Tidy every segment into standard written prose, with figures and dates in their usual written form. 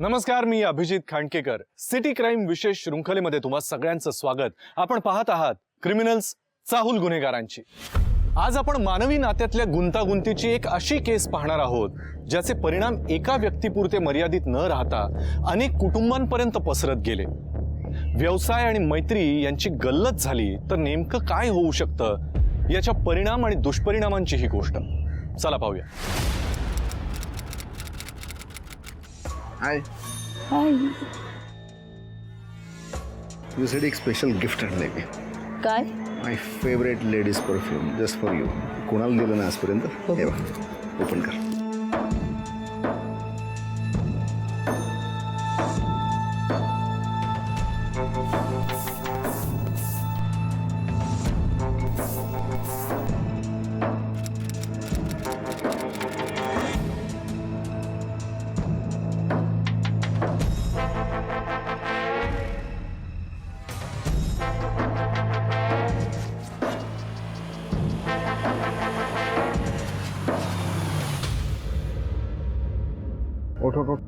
नमस्कार, मी Abhijit Khandekar. City crime विशेष शृंखलेमध्ये तुम्हा सगळ्यांचं स्वागत. आपण पाहत आहात क्रिमिनल्स, चाहूल गुन्हेगारांची. आज आपण मानवी नात्यातल्या गुंतागुंतीची एक अशी केस पाहणार आहोत ज्याचे परिणाम एका व्यक्तीपुरते मर्यादित न राहता अनेक कुटुंबांपर्यंत पसरत गेले. व्यवसाय आणि मैत्री यांची गल्लत झाली तर नेमकं काय होऊ शकतं याच्या परिणाम आणि दुष्परिणामांची ही गोष्ट. चला पाहूया. Hi. Hi. You said एक स्पेशल गिफ्ट आणलंय मी. काय? My favourite ladies perfume just for you. कोणाला दिलं ना आजपर्यंत? हे बघ, ओपन कर. ओठ ओठ ओठ.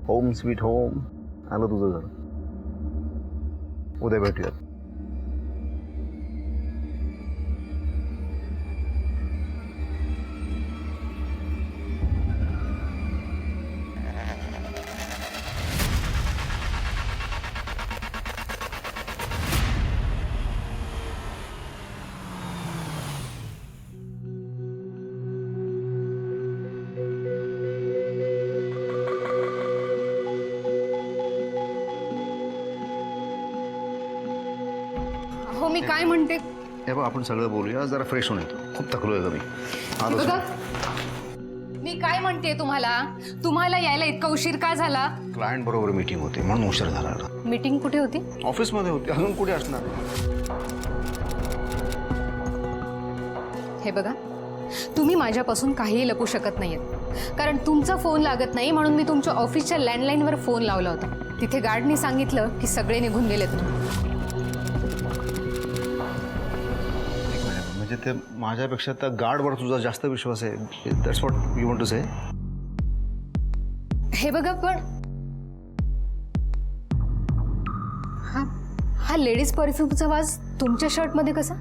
Home sweet home. आलं तुझं घर. उद्या भेटूयात. हो, मी काय म्हणते. हे बघ, आपण सगळं बोलूया. जरा फ्रेश होऊन येतो. खूप थकलोय ग मी. बघा, मी काय म्हणते तुम्हाला यायला इतका उशीर का झाला? क्लायंट बरोबर मीटिंग होती म्हणून उशीर झाला. मीटिंग कुठे होती? ऑफिसमध्ये होती. अजून कुठे असणार? हे बघा, तुम्ही माझ्यापासून काहीही लपू शकत नाहीयेत. कारण तुमचा फोन लागत नाही म्हणून मी तुमच्या ऑफिसच्या लँडलाईनवर फोन लावला होता. तिथे गार्डनी सांगितलं की सगळे निघून गेलेत. म्हणजे ते माझ्यापेक्षा त्या गार्डवर तुझा जास्त विश्वास आहे. That's what you want to say? हे बघा, पण हा लेडीज परफ्यूमचा वास तुमच्या शर्टमध्ये कसा?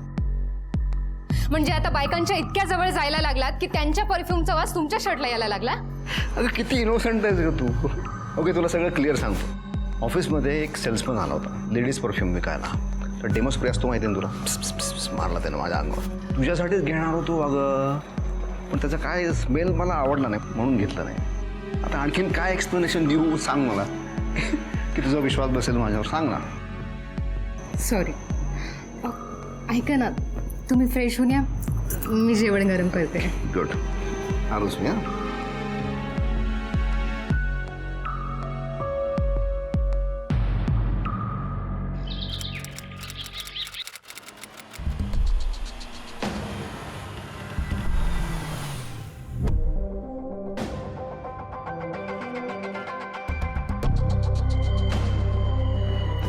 म्हणजे आता बायकांच्या इतक्या जवळ जायला लागलात की त्यांच्या परफ्यूमचा वास तुमच्या शर्टला यायला लागला? अगं, किती इनोसंट आहेस ग तू. ओके, तुला सगळं क्लिअर सांगतो. ऑफिसमध्ये एक सेल्समन आला होता लेडीज परफ्यूम विकायला. तर डेमो स्प्रे असतो माहिती आहे ना तुला? मारला त्यानं माझ्या अंगावर. तुझ्यासाठीच घेणार होतो अगं, पण त्याचा काय स्मेल मला आवडला नाही म्हणून घेतला नाही. आता आणखीन काय एक्सप्लेनेशन देऊ सांग मला की तुझा विश्वास बसेल माझ्यावर. सांग ना. सॉरी. ऐका ना, तुम्ही फ्रेश होऊन या, मी जेवण गरम करते. गुड. आलोच मी.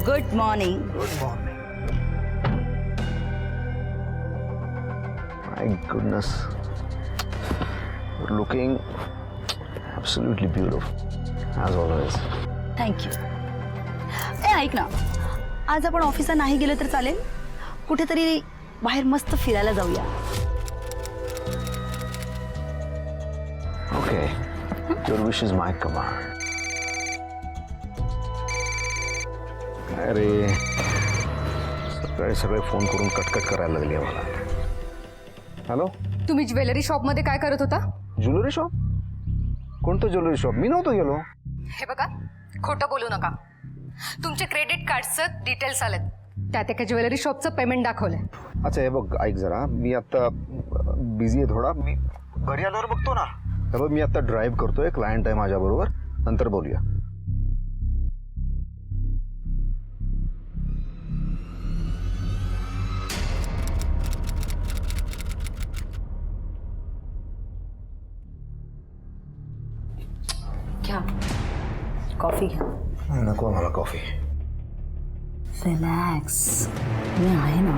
Good morning. Good morning. My goodness, you're looking absolutely beautiful, as always. Thank you. ऐक ना, आज आपण ऑफिसला नाही गेलं तर चालेल? कुठेतरी बाहेर मस्त फिरायला जाऊया. Okay, your wish is my command. अरे, सगळे फोन करून कटकट करायला लागली आहे मला. हॅलो, तुम्ही ज्वेलरी शॉपमध्ये काय करत होता? Jewellery shop? कोणतं ज्वेलरी शॉप? मी नव्हतो गेलो. हे बघा, खोटं बोलू नका. तुमचे क्रेडिट कार्डचं डिटेल्स आलेत. त्यात एका ज्वेलरी शॉपचं पेमेंट दाखवलंय. अच्छा, हे बघ, ऐक जरा. मी आता बिझी आहे थोडा. मी घरी आल्यावर बघतो ना. हे बघ, मी आता ड्राईव्ह करतोय. क्लायंट आहे माझ्याबरोबर. नंतर बोलूया. घ्या कॉफी घ्या. नको मला कॉफी. रिलॅक्स, मी आहे ना.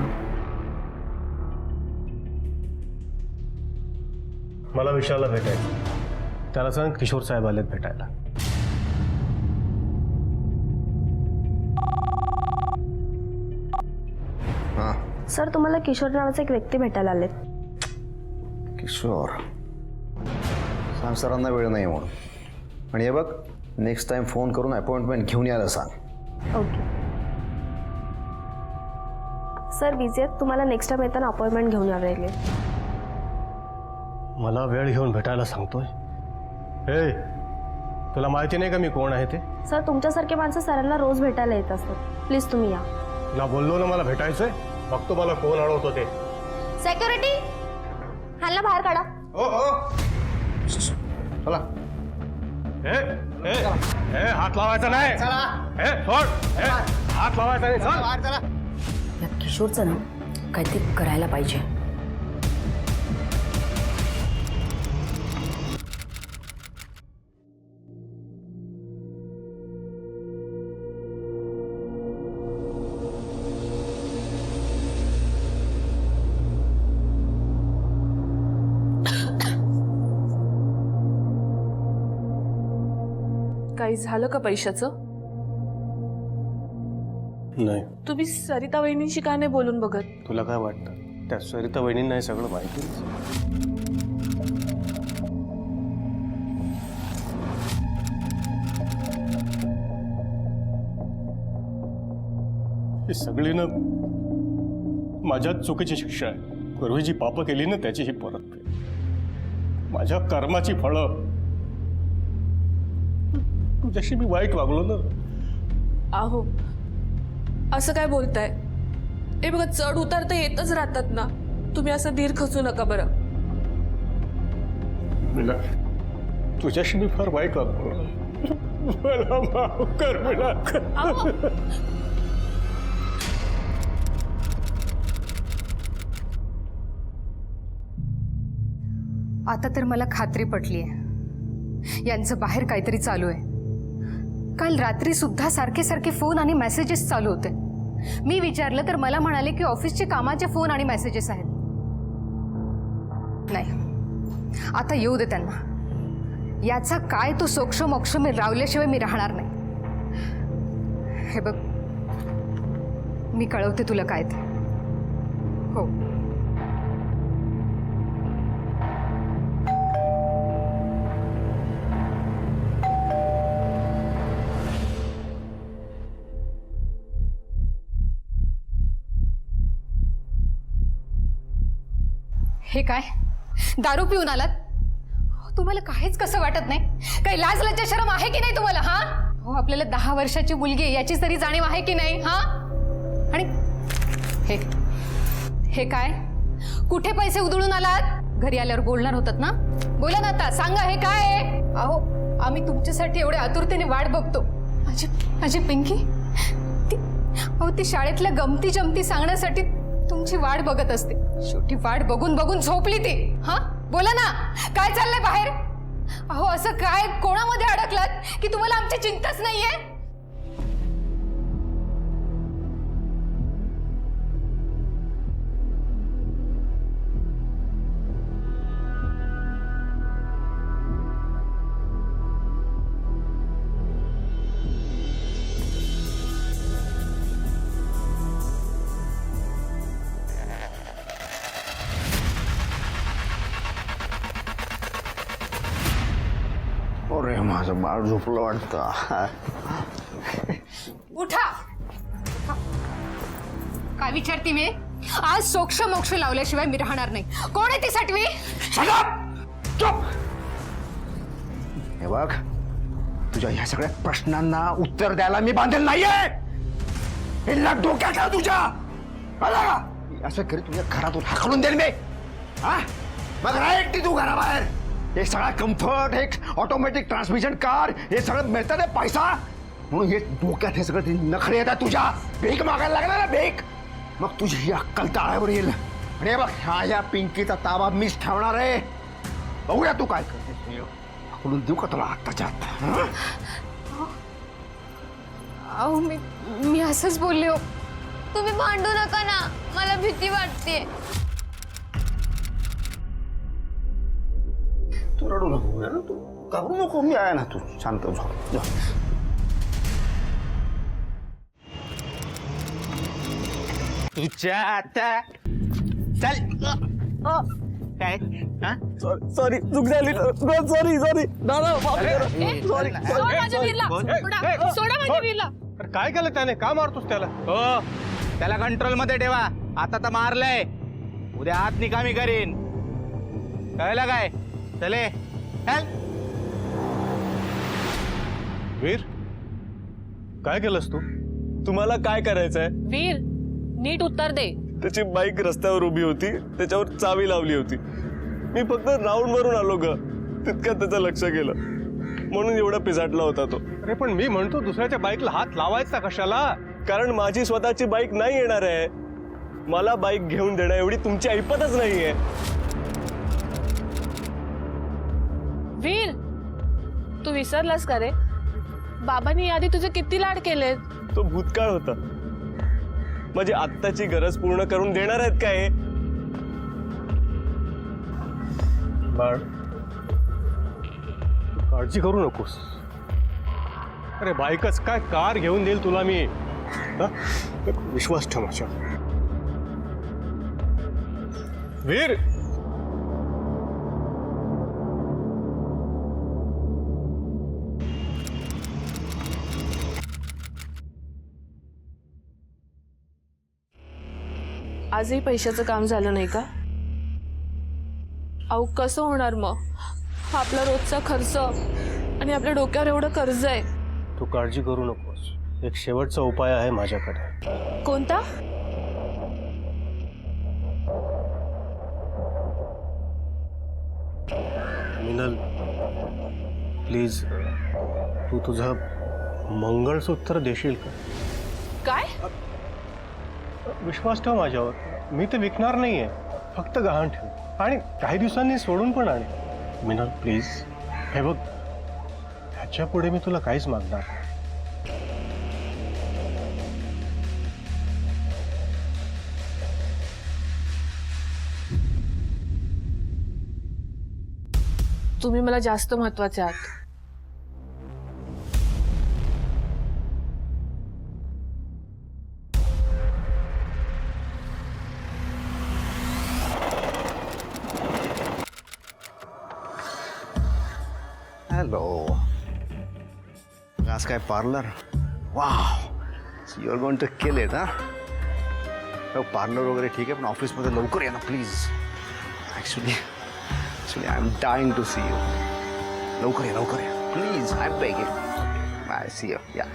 मला विशालला भेटायचं. त्याला सांग किशोर साहेब आलेत भेटायला. सर तुम्हाला किशोर नावाचा एक व्यक्ती भेटायला आलेत. किशोर सांग सरांना वेळ नाही म्हणून. आणि हे बघ, नेक्स्ट टाइम फोन करून अपॉइंटमेंट घेऊन यायला सांग. ओके सर बिझी आहेत, तुम्हाला नेक्स्ट टाइम येताना अपॉइंटमेंट घेऊन यावं लागेल. मला वेळ घेऊन भेटायला सांगतोय. हे तुला माहिती नाही का मी कोण आहे ते? सर तुमच्यासारखे माणसं सरांना रोज भेटायला येत असतात. प्लीज तुम्ही या. तुला बोललो ना मला भेटायचंय. बघतो मला कोण अडवतो ते. सेक्युरिटी ह्याला बाहेर काढा. चला. हात लावायचा नाही. सोड. हात लावायचा नाही. चल. या किशोरचं ना काहीतरी करायला पाहिजे. काही झालं का पैशाचं? नाही. तुम्ही सरिता वहिनींशी का नाही बोलून बघत? तुला काय वाटतं त्या सरिता वहिनींना हे सगळं माहिती? ही सगळी ना माझ्याच चुकीची शिक्षा आहे. पूर्वी जी पापं केली ना त्याची ही परतफेड. माझ्या कर्माची फळं. तुझ्याशी मी वाईट वागलो ना. आहो असं काय बोलताय? हे बघा चढ उतार तर येतच राहतात ना. तुम्ही असं धीर खचू नका बरं. मिला, तुझ्याशी मी फार वाईट वागलो. मला माफ कर मिला. आता तर मला खात्री पटली आहे यांचं बाहेर काहीतरी चालू आहे. काल रात्री सुद्धा सारखे सारखे फोन आणि मेसेजेस चालू होते. मी विचारलं तर मला म्हणाले की ऑफिसचे कामाचे फोन आणि मेसेजेस आहेत. नाही, आता येऊ दे त्यांना. याचा काय तो सोक्ष मोक्ष मी रावल्याशिवाय मी राहणार नाही. हे बघ, मी कळवते तुला काय ते. हो. हे काय दारू पिऊन आलात? तुम्हाला काहीच कसं वाटत नाही? काही लाज लज्जा शरम आहे की नाही तुम्हाला? हा हो, आपल्याला 10 वर्षाची मुलगी आहे याची तरी जाणीव आहे की नाही? हा आणि हे हे काय? कुठे पैसे उधळून आलात? घरी आल्यावर बोलणार होतात ना. बोला ना आता, सांगा हे काय आहे? अहो आम्ही तुमच्यासाठी एवढ्या आतुरतेने वाट बघतो. माझी माझी पिंकी ती शाळेतल्या गमती जमती सांगण्यासाठी तुमची वाट बघत असते. शेवटी वाट बघून बघून झोपली ती. हा बोला ना, काय चाललंय बाहेर? अहो असं काय कोणामध्ये अडकलात की तुम्हाला आमची चिंताच नाहीये? अरे माझं बाळ झोपलं वाटतं. उठा. काय विचारते मी? आज सोक्ष मोक्ष लावल्याशिवाय मी राहणार नाही. कोण आहे ती साठवी? हे बघ, तुझ्या ह्या सगळ्या प्रश्नांना उत्तर द्यायला मी बांधेल नाहीये. हे लाट डोक्यात आहे तुझ्या. असं करी तुझ्या घरातून हाकलून देईल मी. हा मग राह एकटी तू घराबाहेर. हे सगळा कम्फर्ट, एक ऑटोमॅटिक ट्रान्समिशन कार, हे सगळं मिळतं ते पैसा म्हणून हे डोक्यात हे सगळं नखरे येतात तुझ्या. भीक मागायला लागणार ना, भीक. मग तुझी ही अक्कल ताळ्यावर येईल. आणि हे बघ, ह्या पिंकीचा ताबा मीच ठेवणार आहे. बघूया तू काय करते. हाकलून देऊ का तुला आत्ताच्या आत्ता? अहो मी असंच बोलले हो. तुम्ही भांडू नका ना, मला भीती वाटते. तू रडू नको, तू घाबरू नको. मी आहे ना, तू शांत झोप. तुझ्या आता चल काय हा? सॉरी चूक झाली सॉरी सॉरी दादा अरे काय केलं त्याने? का मारतोस त्याला? हो त्याला कंट्रोल मध्ये ठेवा. आता तर मारलंय, उद्या हात निकामी करीन. कळलं काय? चले चल. वीर, काय केलंस तू? तुम्हाला काय करायचंय? वीर नीट उत्तर दे. त्याची बाईक रस्त्यावर उभी होती, त्याच्यावर चावी लावली होती. मी फक्त राऊंड वरून आलो ग, तितक्यात त्याचं लक्ष गेलं, म्हणून एवढा पिसाटला होता तो. अरे पण मी म्हणतो दुसऱ्याच्या बाईकला हात लावायचा कशाला? कारण माझी स्वतःची बाईक नाही येणार आहे. मला बाईक घेऊन देणं एवढी तुमची ऐपतच नाहीये. वीर तू विसरलास का रे? बाबांनी आधी तुझे किती लाड केलेत. तो भूतकाळ होता. माझी आत्ताची गरज पूर्ण करून देणार आहेत काय? बाळ, तू काळजी करू नकोस. अरे बाईकच काय, कार घेऊन देईल तुला मी. हा? विश्वास ठेव माझ्या वीर. आजही पैशाचं काम झालं नाही का? अहो कसं होणार मग? हा आपला रोजचा खर्च आणि आपल्या डोक्यावर एवढं कर्ज आहे. तू काळजी करू नकोस. एक शेवटचा उपाय आहे माझ्याकडे. कोणता? मिनल, प्लीज तू तुझं मंगळसूत्र देशील का? काय? विश्वास ठेव माझ्यावर. मी ते विकणार नाहीये, फक्त गहाण ठेव आणि काही दिवसांनी सोडून पण आणे. मिनल प्लीज, हे बघ, ह्याच्या पुढे मी तुला काहीच मागणार नाही. तुम्ही मला जास्त महत्वाचे आहात. हॅलो, आज काय parlour? Wow, you are going to kill it. हा पार्लर वगैरे ठीक आहे, पण ऑफिसमध्ये लवकर या ना please. Actually I am dying to see you. लवकर या please. I am begging. I see you. या.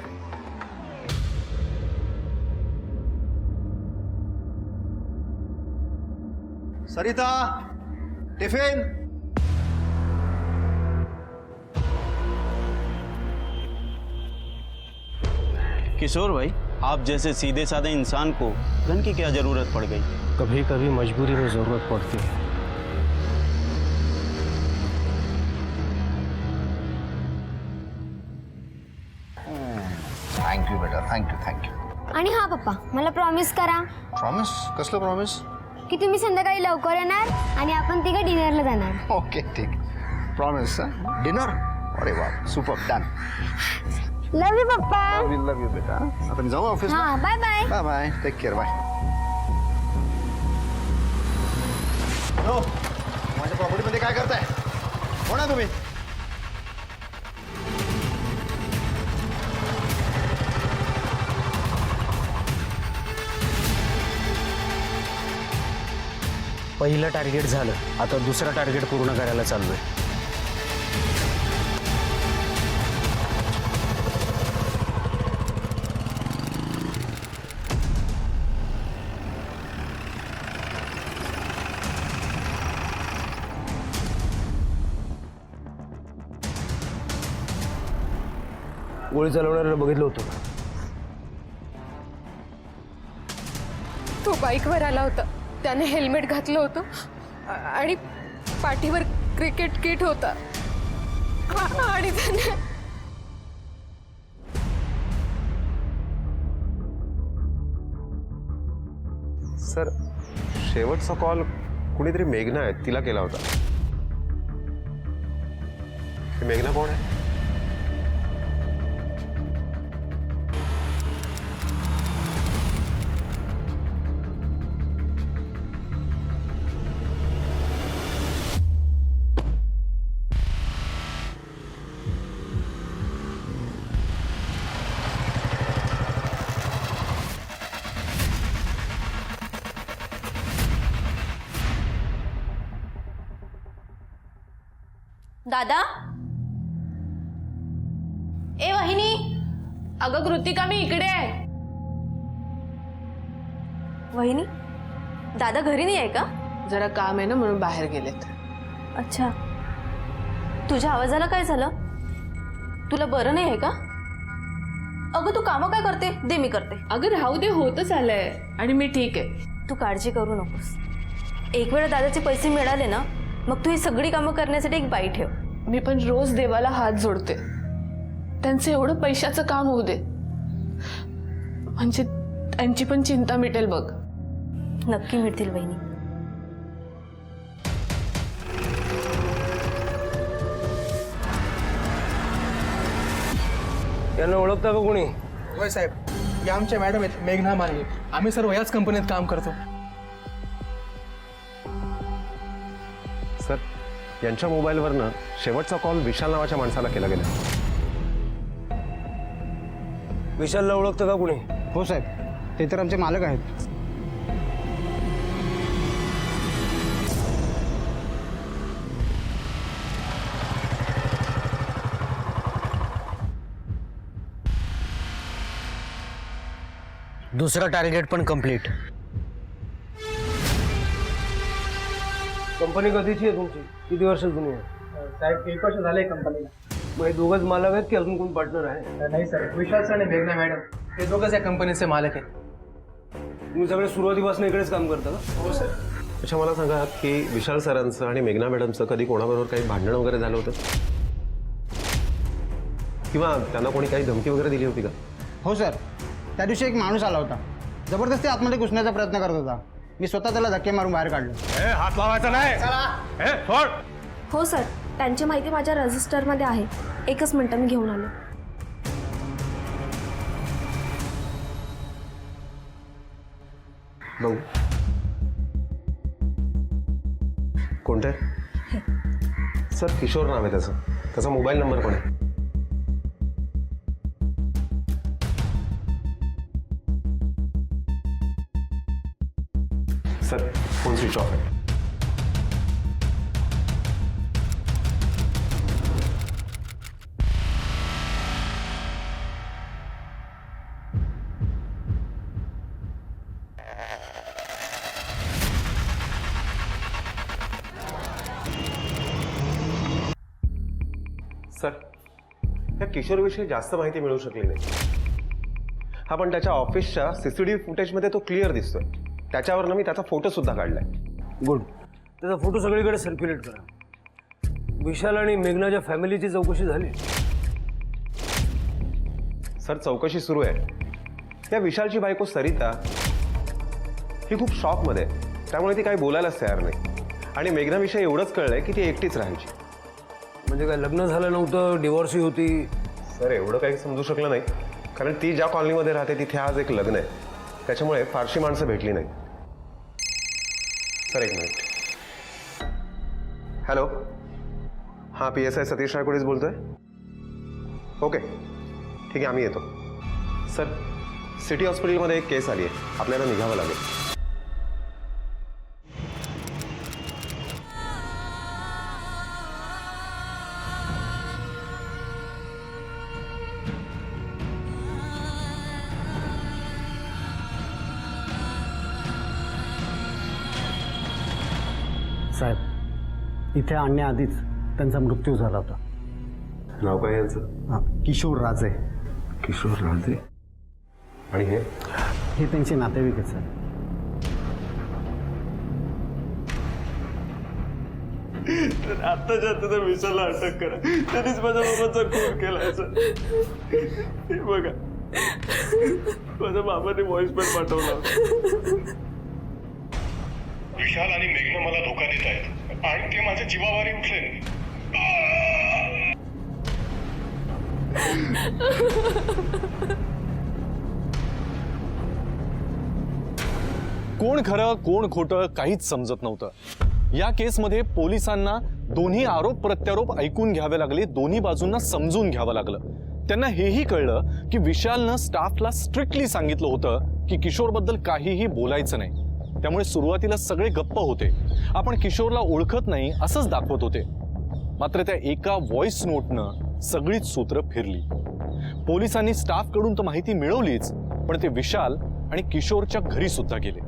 सरिता, टिफिन. किशोर भाई, आप जैसे सीधे साधे इंसान को धन की क्या जरूरत पड़ गई? कभी कभी मजबूरी में जरूरत पड़ती है. थँक्यू बेटा, थँक्यू. आणि हा पप्पा, मला प्रॉमिस करा प्रॉमिस? कसलं प्रॉमिस? की तुम्ही संध्याकाळी लवकर येणार आणि आपण तिघं डिनरला जाणार. ओके, ठीक. प्रॉमिस. डिनर? अरे वा, सुपर. डन. लव यू पप्पा. लव यू बेटा. आता मी जाऊ ऑफिसला? हा, bye bye. Bye bye. Take care. Bye. Hello, माझ्या प्रॉपर्टीमध्ये काय करताय? कोण आहे तुम्ही? पहिलं टार्गेट झालं, आता दुसरं टार्गेट पूर्ण करायला चाललोय. गोळी चालवणाऱ्याला बघितलं होतं का? तो बाईकवर आला होता, त्याने हेल्मेट घातलं होतं आणि पाठीवर क्रिकेट किट होता आणि त्याने सर, शेवटचा कॉल कुणीतरी मेघना आहे तिला केला होता. मेघना कोण आहे? दादा, ए वहिनी. अगं कृतिका, मी इकडे आहे. वहिनी, दादा घरी नाही आहे का? जरा काम आहे ना म्हणून बाहेर गेलेत. अच्छा, तुझ्या आवाजाला काय झालं? तुला बरं नाही आहे का? अगं तू कामं काय करते? दे मी करते. अगं राहू दे, होतच आलंय आणि मी ठीक आहे. तू काळजी करू नकोस. एक वेळ दादाचे पैसे मिळाले ना, मग तू ही सगळी कामं करण्यासाठी एक बाई ठेव. मी पण रोज देवाला हात जोडते, त्यांचं एवढं पैशाचं काम होऊ दे, म्हणजे त्यांची पण चिंता मिटेल बघ. नक्की मिळतील वहिनी. यांना ओळखता का कोणी? होय साहेब, या आमच्या मॅडम आहेत, मेघना माने. आम्ही सर्व याच कंपनीत काम करतो. सर, यांच्या मोबाईलवरनं शेवटचा कॉल विशाल नावाच्या माणसाला केला गेला. विशालला ओळखतं का कोणी? हो साहेब, ते तर आमचे मालक आहेत. दुसरं टार्गेट पण कम्प्लीट. कंपनी कधीची आहे तुमची? किती वर्ष जुनी आहे? साहेब 1 वर्ष झाले कंपनीला. मग हे दोघंच मालक आहेत की अजून कोण पार्टनर आहे? नाही सर, विशाल सर आणि मेघना मॅडम हे दोघंच या कंपनीचे मालक आहेत. तुम्ही सगळे सुरुवातीपासून इकडेच काम करता का? हो सर. अच्छा, मला सांगा की विशाल सरांचं आणि मेघना मॅडमचं कधी कोणाबरोबर काही भांडण वगैरे झालं होतं, किंवा त्यांना कोणी काही धमकी वगैरे दिली होती का? हो सर, त्या दिवशी एक माणूस आला होता, जबरदस्ती आतमध्ये घुसण्याचा प्रयत्न करत होता. मी स्वतः त्याला धक्के मारून बाहेर काढलं. हात लावायचा नाही. हो सर, त्यांची माहिती माझ्या रजिस्टरमध्ये आहे. एकच मिनिटं, मी घेऊन आलो. बघू कोणते? सर, किशोर नाव आहे त्याचं. त्याचा मोबाईल नंबर पण आहे. सर, फोन स्विच ऑफ आहे. सर, या किशोरविषयी जास्त माहिती मिळू शकली नाही. हा पण त्याच्या ऑफिसच्या CCTV फुटेजमध्ये तो क्लिअर दिसतोय. त्याच्यावरनं मी त्याचा फोटो सुद्धा काढलाय. गुड. त्याचा फोटो सगळीकडे सर्क्युलेट करा. विशाल आणि मेघनाच्या फॅमिलीची चौकशी झाली? सर, चौकशी सुरू आहे. त्या विशालची बायको सरिता ही खूप शॉकमध्ये आहे, त्यामुळे ती काही बोलायलाच तयार नाही. आणि मेघनाविषयी एवढंच कळलंय की ती एकटीच राहायची. म्हणजे काय लग्न झालं नव्हतं, डिवॉर्सही होती? सर, एवढं काही समजू शकलं नाही, कारण ती ज्या कॉलनीमध्ये राहते तिथे आज एक लग्न आहे, त्याच्यामुळे फारशी माणसं भेटली नाही. सर, एक मिनिट. हॅलो, हां, PSI सतीश रायकोडीच बोलतोय. ओके, ठीक आहे, आम्ही येतो. सर, सिटी हॉस्पिटलमध्ये एक केस आली आहे, आपल्याला निघावं लागेल. साहेब, इथे आणण्याआधीच त्यांचा मृत्यू झाला होता. नाव काय यांचं? किशोर राजे. किशोर राजे. आणि हे त्यांचे नातेवाईक आहेत सर. आत्ताच्या आता तर विशालला अटक करा. त्यांनीच माझ्या बाबांचा खून केला सर. हे बघा, माझ्या बाबाने व्हॉइस पण पाठवला. विशाल आणि मेघना मला धोका देत आहेत आणि ते माझ्या जीवावारी उठले. कोण खरं कोण खोटं काहीच समजत नव्हतं. या केसमध्ये पोलिसांना दोन्ही आरोप प्रत्यारोप ऐकून घ्यावे लागले, दोन्ही बाजूंना समजून घ्यावं लागलं. त्यांना हेही कळलं की विशालनं स्टाफला स्ट्रिक्टली सांगितलं होतं की किशोरबद्दल काहीही बोलायचं नाही. त्यामुळे सुरुवातीला सगळे गप्प होते. आपण किशोरला ओळखत नाही असंच दाखवत होते. मात्र त्या एका व्हॉइस नोटनं सगळीच सूत्र फिरली. पोलिसांनी स्टाफकडून तर माहिती मिळवलीच, पण ते विशाल आणि किशोरच्या घरी सुद्धा गेले.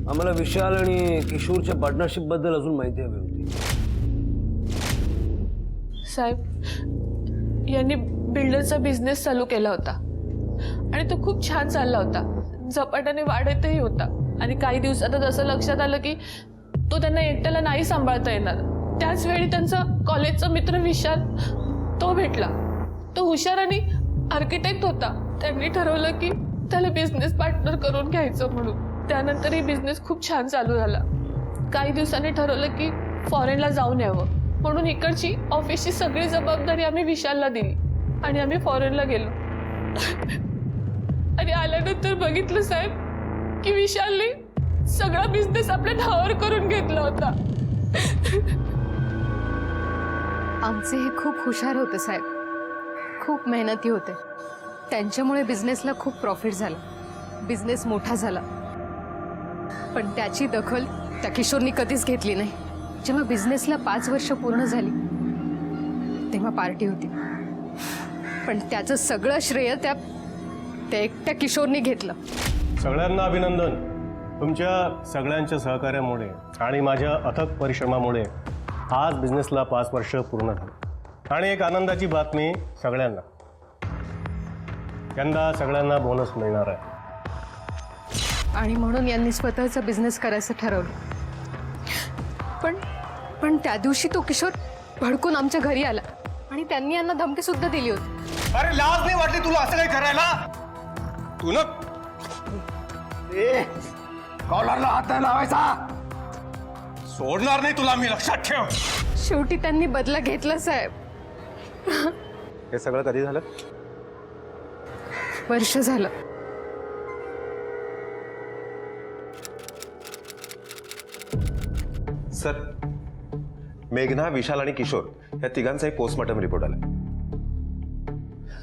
आम्हाला विशाल आणि किशोरच्या पार्टनरशिप बद्दल अजून माहिती हवी होती. साहेब, यांनी बिल्डरचा बिझनेस चालू केला होता आणि तो खूप छान चालला होता, झपाट्याने वाढतही होता. आणि काही दिवसातच असं लक्षात आलं की तो त्यांना एकट्याला नाही सांभाळता येणार. त्याच वेळी त्यांचा कॉलेजचा मित्र विशाल तो भेटला. तो हुशार आणि आर्किटेक्ट होता. त्यांनी ठरवलं की त्याला बिझनेस पार्टनर करून घ्यायचं म्हणून. त्यानंतर ही बिझनेस खूप छान चालू झाला. काही दिवसांनी ठरवलं की फॉरेनला जाऊन यावं म्हणून इकडची ऑफिसची सगळी जबाबदारी आम्ही विशालला दिली आणि आम्ही फॉरेनला गेलो. आणि आल्यानंतर बघितलं साहेब की विशालने सगळा बिझनेस आपल्या नावावर करून घेतला होता. आमचे हे खूप हुशार होते साहेब, खूप मेहनती होते. त्यांच्यामुळे बिझनेसला खूप प्रॉफिट झाला, बिझनेस मोठा झाला. पण त्याची दखल त्या किशोरनी कधीच घेतली नाही. जेव्हा बिझनेसला 5 वर्ष पूर्ण झाली तेव्हा पार्टी होती, पण त्याचं सगळं श्रेय त्या एकट्या किशोरनी घेतलं. सगळ्यांना अभिनंदन. तुमच्या सगळ्यांच्या सहकार्यामुळे आणि माझ्या अथक परिश्रमामुळे आज बिझनेसला 5 वर्ष पूर्ण झाली. आणि एक आनंदाची बातमी सगळ्यांना, यंदा सगळ्यांना बोनस मिळणार आहे. आणि म्हणून यांनी स्वतःचा बिझनेस करायचं ठरवलं. पण त्या दिवशी तो किशोर भडकून आमच्या घरी आला आणि त्यांनी यांना धमकी सुद्धा दिली होती. अरे लाज नाही वाटली तुला असं काही करायला? तू ना कॉलरला हात नाही लावायचा. सोडणार नाही तुला मी, लक्षात ठेव. शेवटी त्यांनी बदला घेतला साहेब. हे सगळं कधी झालं? वर्ष झालं. सर, मेघना, विशाल आणि किशोर या तिघांचाही पोस्टमॉर्टम रिपोर्ट आलाय.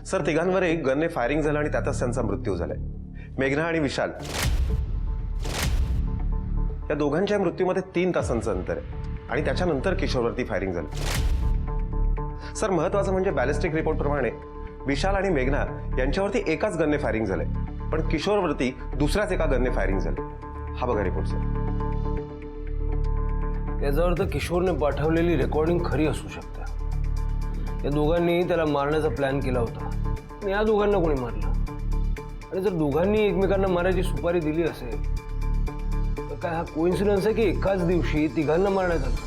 सर, तिघांवर एक गनने फायरिंग झालं आणि त्यातच त्यांचा मृत्यू झालाय. मेघना आणि विशाल या दोघांच्या मृत्यूमध्ये 3 तासांचं अंतर आहे आणि त्याच्यानंतर किशोरवरती फायरिंग झालं. सर, महत्वाचं म्हणजे बॅलिस्टिक रिपोर्ट प्रमाणे विशाल आणि मेघना यांच्यावरती एकाच गनने फायरिंग झालंय, पण किशोरवरती दुसऱ्याच एका गनने फायरिंग झालं. हा बघा रिपोर्ट सर. याचा अर्थ किशोरने पाठवलेली रेकॉर्डिंग खरी असू शकते. या दोघांनी त्याला मारण्याचा प्लॅन केला होता आणि या दोघांना कोणी मारलं? आणि जर दोघांनी एकमेकांना मारायची सुपारी दिली असेल तर काय हा कोइन्सिडन्स आहे की एकाच दिवशी तिघांना मारण्यात आलं?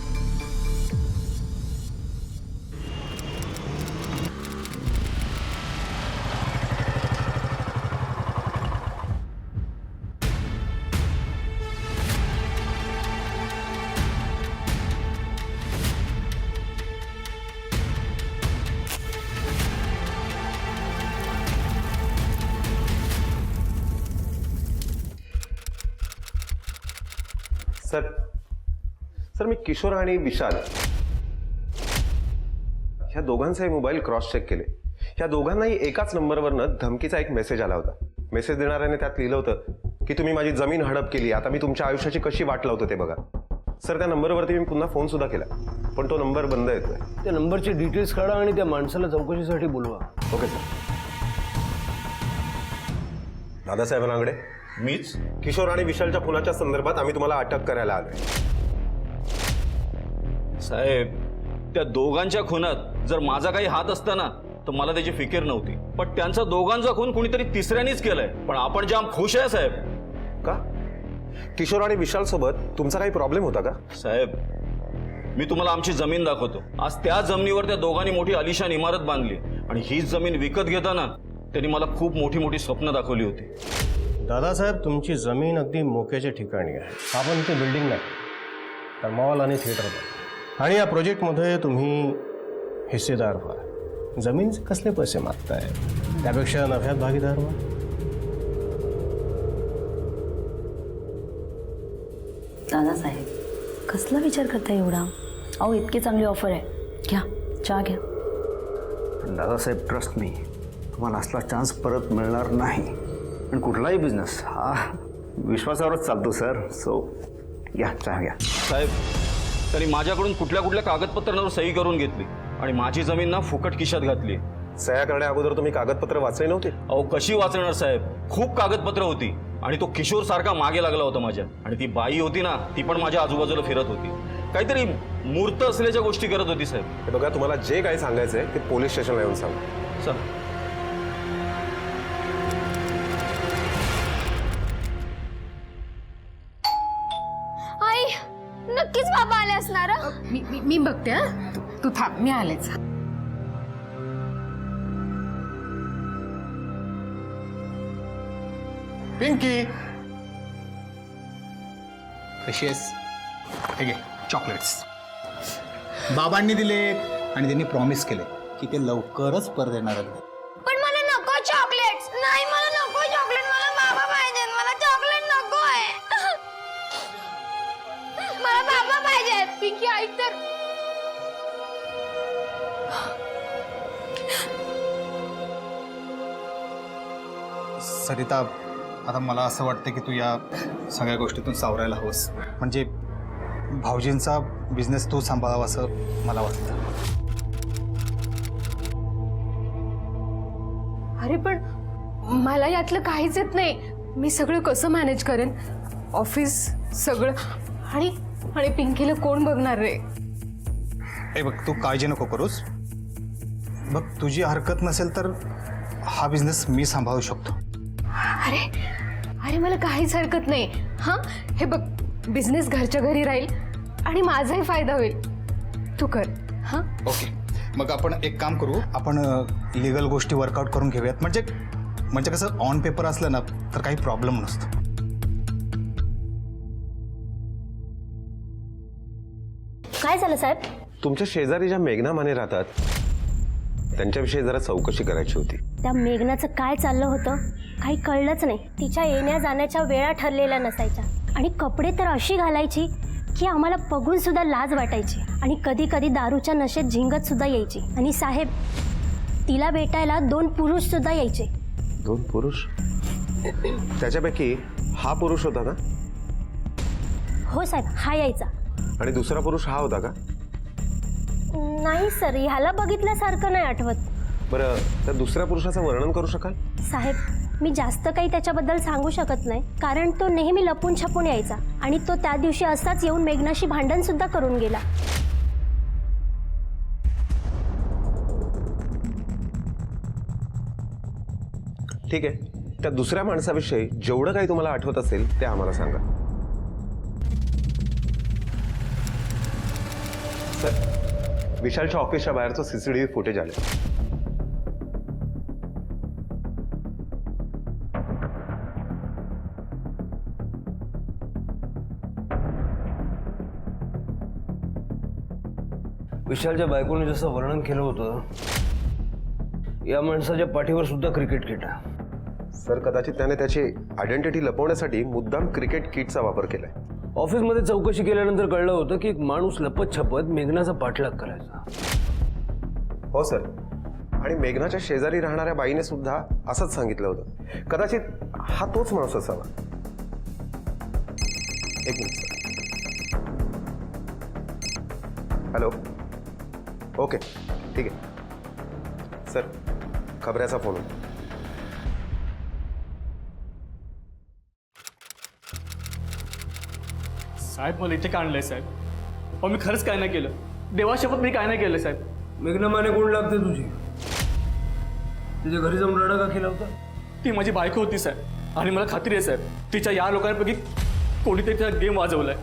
सर, मी किशोर आणि विशाल ह्या दोघांचे मोबाईल क्रॉस चेक केले. ह्या दोघांनाही एकाच नंबरवरनं धमकीचा एक मेसेज आला होता. मेसेज देणाऱ्याने त्यात लिहिलं होतं की तुम्ही माझी जमीन हडप केली, आता मी तुमच्या आयुष्याची कशी वाट लावतो ते बघा. सर, त्या नंबरवरती मी पुन्हा फोन सुद्धा केला, पण तो नंबर बंद येतोय. त्या नंबरचे डिटेल्स काढा आणि त्या माणसाला चौकशीसाठी बोलवा. Okay sir. दादासाहेब रांगडे, मीच. किशोर आणि विशालच्या खुनाच्या संदर्भात आम्ही तुम्हाला अटक करायला आलोय. साहेब, त्या दोघांच्या खुनात जर माझा काही हात असता ना तर मला त्याची फिकीर नव्हती. पण त्यांचा दोघांचा खून कुणीतरी तिसऱ्यानेच केलाय. पण आपण जाम खुश आहे साहेब. का? किशोर आणि विशाल सोबत तुमचा काही प्रॉब्लेम होता का? साहेब, मी तुम्हाला आमची जमीन दाखवतो. आज त्या जमिनीवर त्या दोघांनी मोठी आलिशान इमारत बांधली आणि हीच जमीन विकत घेताना त्यांनी मला खूप मोठी मोठी स्वप्न दाखवली होती. दादासाहेब, तुमची जमीन अगदी मोक्याच्या ठिकाणी आहे. आपण इथे बिल्डिंग नाही तर मॉल आणि थिएटर बनवतो आणि या प्रोजेक्टमध्ये तुम्ही हिस्सेदार व्हा. जमीनचे कसले पैसे मागताय, त्यापेक्षा नफ्यात भागीदार व्हा. दादासाहेब, कसला विचार करताय एवढा? अहो, इतकी चांगली ऑफर आहे. घ्या, चहा घ्या. दादासाहेब, ट्रस्ट मी, तुम्हाला असला चान्स परत मिळणार नाही. पण कुठलाही बिझनेस हा विश्वासावरच चालतो सर. सो या, चहा घ्या. साहेब, त्यांनी माझ्याकडून कुठल्या कुठल्या कागदपत्रांवर सही करून घेतली आणि माझी जमीन ना फुकट खिशात घातली. सह्या करण्या अगोदर तुम्ही कागदपत्र वाचले नव्हते? अहो कशी वाचणार साहेब, खूप कागदपत्र होती आणि तो किशोर सारखा मागे लागला होता माझ्या. आणि ती बाई होती ना, ती पण माझ्या आजूबाजूला फिरत होती, काहीतरी मूर्त असल्याच्या गोष्टी करत होती साहेब. हे बघा, तुम्हाला जे काही सांगायचंय ते पोलीस स्टेशनला येऊन सांगा. सर आई नक्कीच बाबा आले असणार हं? मी बघते हा. तू थांब, मी आलेच. पिंकी कशी आहेस? हे घे चॉकलेट्स. बाबांनी दिले आणि त्यांनी प्रॉमिस केले की ते लवकरच परत येणार आहेत. पण मला नको चॉकलेट्स. नाही मला नको चॉकलेट. मला बाबा पाहिजेत. मला चॉकलेट नको आहे. मला बाबा पाहिजेत. पिंकी ऐक तर. सरिता, आता मला असं वाटतं की तू या सगळ्या गोष्टीतून सावरायला हवंस. म्हणजे भाऊजींचा बिझनेस तू सांभाळावा असं मला वाटतं. अरे पण मला यातलं काहीच येत नाही. मी सगळं कसं मॅनेज करेन? ऑफिस सगळं आणि आणि पिंकीला कोण बघणार रे? ए बघ, तू काळजी नको करूस. बघ, तुझी हरकत नसेल तर हा बिझनेस मी सांभाळू शकतो. अरे अरे मला काहीच हरकत नाही. हां, हे बघ, बिझनेस घरच्या घरी राहील आणि माझाही फायदा होईल. तू कर. हां ओके, मग आपण एक काम करू. आपण लिगल गोष्टी वर्कआउट करून घेऊयात. म्हणजे कसं ऑन पेपर असलं ना तर काही प्रॉब्लेम नसतो. काय झालं साहेब? तुमच्या शेजारी ज्या मेघना माने राहतात त्यांच्याविषयी जरा चौकशी करायची होती. त्या मेघनाचं काय चाललं होतं काही कळलंच नाही. तिच्या येण्या जाण्याच्या वेळा ठरलेल्या नसायच्या आणि कपडे तर अशी घालायची की आम्हाला बघून सुद्धा लाज वाटायची. आणि कधी कधी दारूच्या नशेत झिंगत सुद्धा यायची. आणि साहेब, तिला भेटायला 2 पुरुष सुद्धा यायचे. 2 पुरुष? त्याच्यापैकी हा पुरुष होता का? हो साहेब, हा यायचा. आणि दुसरा पुरुष हा होता का? नाही सर, ह्याला बघितल्यासारखं नाही आठवत. बरं, त्या दुसऱ्या पुरुषाचं वर्णन करू शकाल? साहेब, मी जास्त काही त्याच्याबद्दल सांगू शकत नाही, कारण तो नेहमी लपून छपून यायचा. आणि तो त्या दिवशी असाच येऊन मेघनाशी भांडण सुद्धा करून गेला. ठीक आहे, त्या दुसऱ्या माणसाविषयी जेवढं काही तुम्हाला आठवत असेल ते आम्हाला सांगा. सर, विशालच्या ऑफिसच्या बाहेरचं CCTV फुटेज आले. विशालच्या बायकोने जसं वर्णन केलं होतं, या माणसाच्या पाठीवर सुद्धा क्रिकेट किट आहे. सर, कदाचित त्याने त्याची आयडेंटिटी लपवण्यासाठी मुद्दाम क्रिकेट किटचा वापर केलाय. ऑफिसमध्ये चौकशी केल्यानंतर कळलं होतं की एक माणूस लपत छपत मेघनाचा पाठलाग करायचा. हो सर, आणि मेघनाच्या शेजारी राहणाऱ्या बाईने सुद्धा असंच सांगितलं होतं. कदाचित हा तोच माणूस असावा. एक मिनिट सर. हॅलो. ओके, ठीक आहे सर. खबऱ्याचा फोन होता. साहेब, मला इथे का आणलंय साहेब? अहो, मी खरंच काय नाही केलं. देवाशपथ मी काय नाही केलं साहेब. मेघना माने कोण लागते तुझी? तिच्या घरी जाऊन रडा का केला होता? ती माझी बायको होती साहेब, आणि मला खात्री आहे साहेब, तिच्या या लोकांपैकी कोणीतरी तिचा गेम वाजवलाय.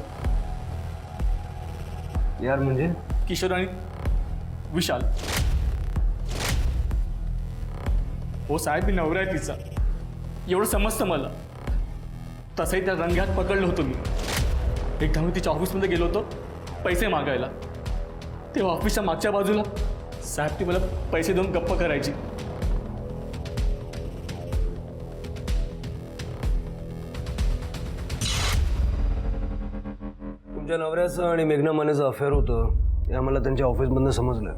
यार म्हणजे? किशोर आणि विशाल. हो साहेब, मी नवरा आहे तिचा, एवढं समजतं मला. तसंही त्या रंग्यात पकडलं होतं मी. एकदा मी तिच्या ऑफिसमध्ये गेलो होतो पैसे मागायला. तेव्हा ऑफिसच्या मागच्या बाजूला साहेब ती मला पैसे देऊन गप्प करायची. तुमच्या नवऱ्याचं आणि मेघना मानेचं अफेअर होतं हे आम्हाला त्यांच्या ऑफिसमधनं समजलं.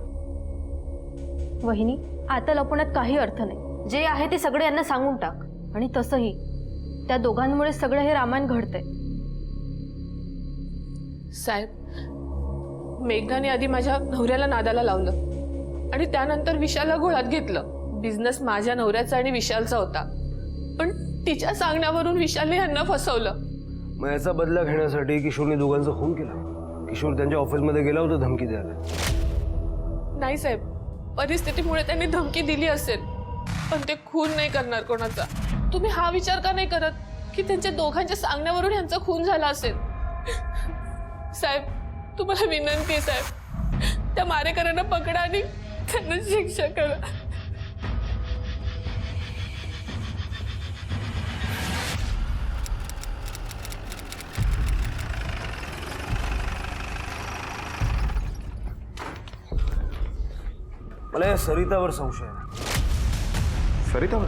वहिनी, आता लपवण्यात काही अर्थ नाही. जे आहे ते सगळे यांना सांगून टाक. आणि तसंही त्या दोघांमुळे सगळं हे रामायण घडतंय. साहेब, मेघनाने आधी माझ्या नवऱ्याला नादाला लावलं आणि त्यानंतर विशालला घोळात घेतलं. बिझनेस माझ्या नवऱ्याचा आणि विशालचा होता, पण तिच्या सांगण्यावरून विशालने ह्यांना फसवलं. मग याचा बदला घेण्यासाठी किशोरने दोघांचा खून केला. किशोर त्यांच्या ऑफिसमध्ये गेला होता धमकी द्यायला. नाही साहेब, परिस्थितीमुळे त्यांनी धमकी दिली असेल, पण ते खून नाही करणार कोणाचा. तुम्ही हा विचार का नाही करत की त्यांच्या दोघांच्या सांगण्यावरून ह्यांचा खून झाला असेल? साहेब, तुम्हाला विनंती आहे साहेब, त्या मारेकऱ्यांना पकडा आणि त्यांना शिक्षा करा. मला या सरितावर संशय आहे. सरितावर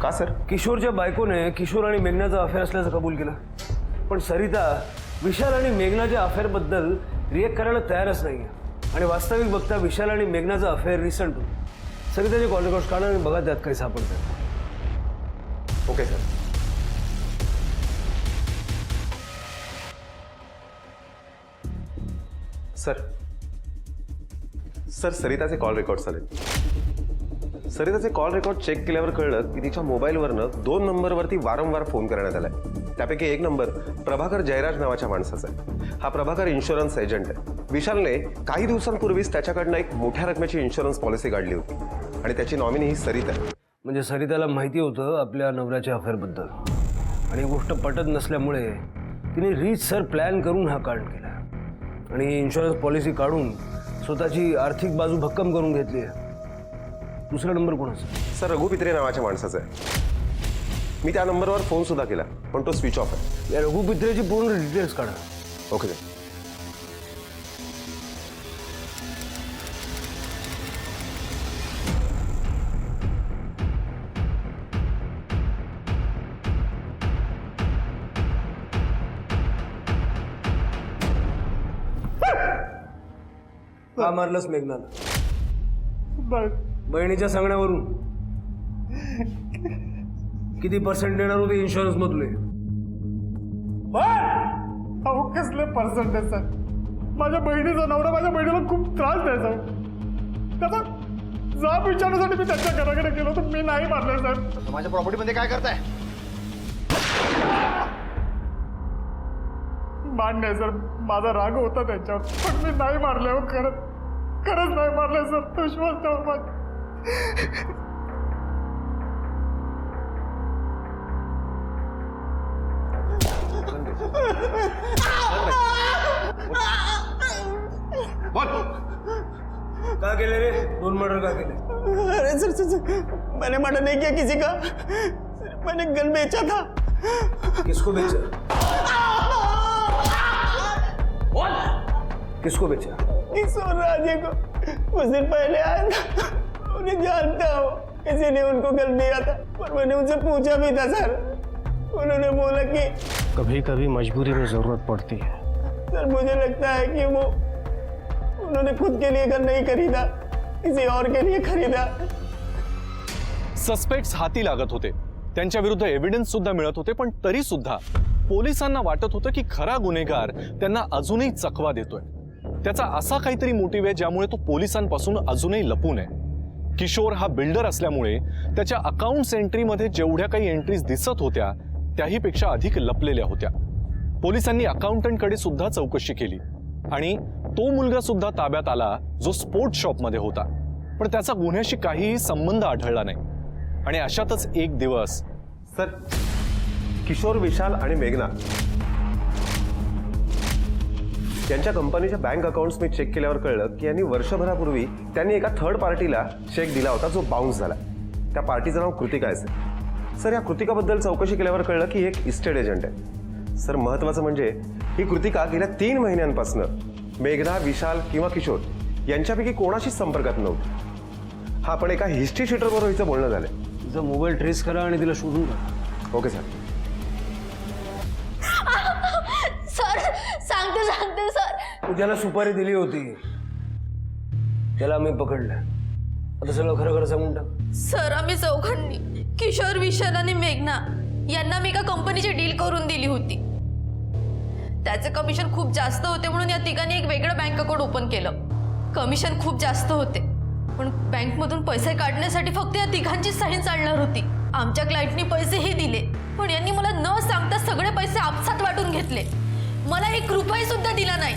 का सर? किशोरच्या बायकोने किशोर आणि मेघनाचा अफेअर असल्याचं कबूल केलं, पण सरिता विशाल आणि मेघनाच्या अफेअरबद्दल रिएक्ट करायला तयारच नाही आहे. आणि वास्तविक बघता विशाल आणि मेघनाचा अफेअर रिसंट होतो. सरिताचे कॉल रेकॉर्ड्स काढा आणि बघा त्यात काही सापडतं. Okay sir. सर सर सरिताचे कॉल रेकॉर्ड्स आले. सरिताचे कॉल रेकॉर्ड चेक केल्यावर कळलं की तिच्या मोबाईलवरनं 2 नंबरवरती वारंवार फोन करण्यात आलाय. त्यापैकी एक नंबर प्रभाकर जयराज नावाच्या माणसाचा आहे. हा प्रभाकर इन्शुरन्स एजंट आहे. विशालने काही दिवसांपूर्वीच त्याच्याकडनं एक मोठ्या रकमेची इन्शुरन्स पॉलिसी काढली होती आणि त्याची नॉमिनी ही सरिता आहे. म्हणजे सरिताला माहिती होतं आपल्या नवऱ्याच्या अफेअरबद्दल, आणि गोष्ट पटत नसल्यामुळे तिने रीतसर प्लॅन करून हा कांड केला आणि इन्शुरन्स पॉलिसी काढून स्वतःची आर्थिक बाजू भक्कम करून घेतली आहे. दुसरा नंबर कोणाचा? सर रघु पित्रे नावाच्या माणसाचा आहे. मी त्या नंबरवर फोन सुद्धा केला, पण तो स्विच ऑफ आहे. या रघु पित्रेची पूर्ण डिटेल्स काढा. Okay sir. का मारलंस मेघनाला? बहिणीच्या सांगण्यावरून. किती पर्सेंट देणार होते इन्शुरन्स मधले? अहो कसले पर्सेंटेज सर? माझ्या बहिणीचा नवरा माझ्या बहिणीला खूप त्रास द्यायचा. त्याचा जाब विचारण्यासाठी मी त्यांच्या घराकडे गेलो, तर मी नाही मारले सर. माझ्या प्रॉपर्टीमध्ये काय करताय? मान्य आहे सर, माझा राग होता त्यांच्यावर, पण मी नाही मारले. हो खरंच नाही मारले सर. विश्वास ठेवा माझा. का केले रे? 2 मर्डर का केले? अरे सर, मैंने मर्डर नहीं किया किसी का. मैंने गन बेचा था. किसको बेचा? किसको बेचा? किशोर राजे को. कुछ दिन पहले आया था, उन्हें जानता हूँ. किसी ने उनको गन दिया था, पर मैंने उनसे पूछा भी था सर. उन्होंने बोला कि कभी कभी मजबूरी में जरूरत पड़ती है. सर मुझे लगता है कि वो उन्होंने खुद के लिए गन नहीं खरीदा, किसी और के लिए खरीदा. सस्पेक्ट्स हाती लागत होते, त्यांच्या विरुद्ध एव्हिडन्स सुद्धा मिळत होते, पण तरी सुद्धा पोलिसांना वाटत होतं की खरा गुन्हेगार त्यांना अजूनही चकवा देतोय. त्याचा असा काहीतरी मोटिव्ह आहे ज्यामुळे तो पोलिसांपासून अजूनही लपून आहे. किशोर हा बिल्डर असल्यामुळे त्याच्या अकाउंट्स एंट्रीमध्ये जेवढ्या काही एंट्रीज दिसत होत्या त्याहीपेक्षा अधिक लपलेल्या होत्या. पोलिसांनी अकाउंटंटकडे सुद्धा चौकशी केली आणि तो मुलगा सुद्धा ताब्यात आला जो स्पोर्ट्स शॉपमध्ये होता, पण त्याचा गुन्ह्याशी काहीही संबंध आढळला नाही. आणि अशातच एक दिवस सर किशोर, विशाल आणि मेघना यांच्या कंपनीच्या बँक अकाउंट्स मी चेक केल्यावर कळलं की यांनी वर्षभरापूर्वी त्यांनी एका थर्ड पार्टीला चेक दिला होता जो बाउन्स झाला. त्या पार्टीचं नाव कृतिका आहे सर. सर या कृतिकाबद्दल चौकशी केल्यावर कळलं की एक इस्टेट एजंट आहे. सर महत्त्वाचं म्हणजे ही कृतिका गेल्या 3 महिन्यांपासून मेघना, विशाल किंवा किशोर यांच्यापैकी कोणाशीच संपर्कात नव्हती. हा पण एका हिस्ट्री शीटरवर हिचं बोलणं झालंय. तिचा मोबाईल ट्रेस करा आणि तिला शोधून काढा. Okay sir. सर सांगते सर. तू ज्याला सुपारी दिली होती त्याला आम्ही पकडलं. आता सगळं खरं खरं सांगून टाक. सर आम्ही चौघांनी, किशोर, विशाल आणि मेघना यांना मी एका कंपनीची डील करून दिली होती. त्याचे कमिशन खूप जास्त होते म्हणून या तिघांनी एक वेगळं बँक अकाउंट ओपन केलं. कमिशन खूप जास्त होते पण बँकमधून पैसे काढण्यासाठी फक्त या तिघांची साईन चालणार होती. आमच्या क्लायंटनी पैसेही दिले पण यांनी मला न सांगता सगळे पैसे आपसात वाटून घेतले. मला 1 रुपया सुद्धा दिला नाही.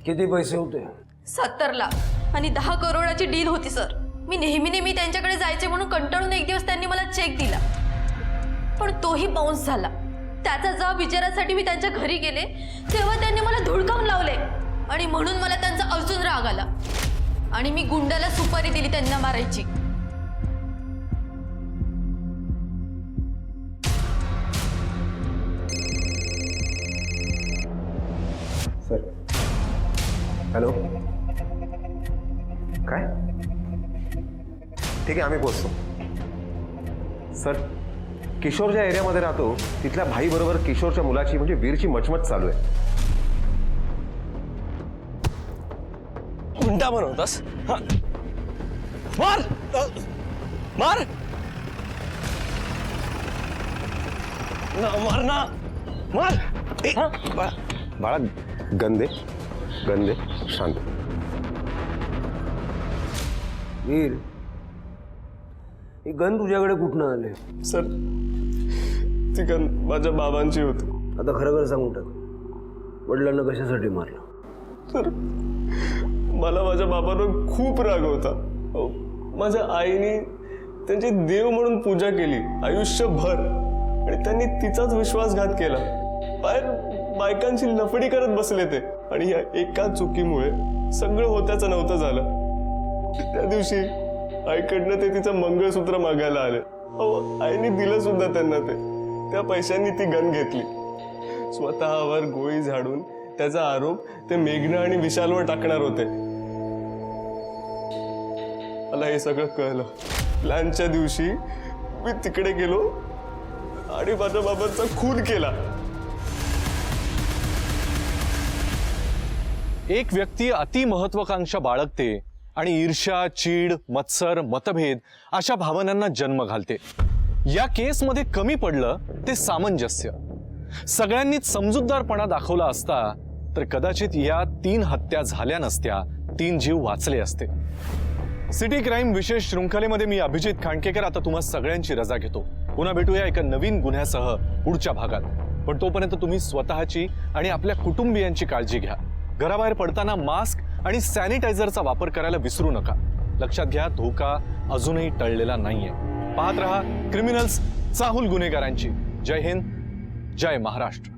किती पैसे होते? 70 लाख आणि 10 करोडाची डील होती सर. मी नेहमी त्यांच्याकडे जायचे म्हणून कंटाळून एक दिवस त्यांनी मला चेक दिला पण तोही बाउन्स झाला. त्याचा जबाब विचारासाठी मी त्यांच्या घरी गेले तेव्हा त्यांनी मला धुडकावून लावले आणि म्हणून मला त्यांचा अजून राग आला आणि मी गुंडाला सुपारी दिली त्यांना मारायची. सर हॅलो काय ठीक आहे आम्ही पोचतो. सर किशोर ज्या एरियामध्ये राहतो तिथल्या भाईबरोबर किशोरच्या मुलाची म्हणजे वीरची मचमच चालू आहे. गुंडा बनवतास? मार मार मार ना मार. बाळा गंदे गंदे शांत. वीर ही गन तुझ्याकडे कुठनं आले? सर ती गन माझ्या बाबांची होती. आता खरं खरं सांगून टाक, वडिलांना कशासाठी मारलं? तर मला माझ्या बाबांवर खूप राग होता. माझ्या आईने त्यांची देव म्हणून पूजा केली आयुष्यभर आणि त्यांनी तिचाच विश्वासघात केला. बाहेर बायकांची लफडी करत बसले ते आणि या एका चुकीमुळे सगळं होत्याचं नव्हतं झालं. त्या दिवशी आईकडनं ते तिचं मंगळसूत्र मागायला आले. आईने दिलं सुद्धा त्यांना ते. त्या पैशांनी ती गन घेतली. स्वतःवर गोळी झाडून त्याचा आरोप ते मेघना आणि विशालवर टाकणार होते. मला हे सगळं कळलं. प्लॅनच्या दिवशी मी तिकडे गेलो आणि माझ्या बाबांचा खून केला. एक व्यक्ती अति महत्वाकांक्षा बाळगते आणि ईर्ष्या, चीड, मत्सर, मतभेद अशा भावनांना जन्म घालते. या केसमध्ये कमी पडलं ते सामंजस्य. सगळ्यांनीच समजूतदारपणा दाखवला असता तर कदाचित या 3 हत्या झाल्या नसत्या, 3 जीव वाचले असते. सिटी क्राईम विशेष शृंखलेमध्ये मी अभिजित खांडकेकर आता तुम्हा सगळ्यांची रजा घेतो. पुन्हा भेटूया एका नवीन गुन्ह्यासह पुढच्या भागात. पण तोपर्यंत तुम्ही स्वतःची आणि आपल्या कुटुंबियांची काळजी घ्या. घराबाहेर पडताना मास्क आणि सॅनिटायझरचा वापर करायला विसरू नका. लक्षात घ्या, धोका अजूनही टळलेला नाहीये. पाहत रहा क्रिमिनल्स, चाहूल गुन्हेगारांची. जय हिंद, जय महाराष्ट्र.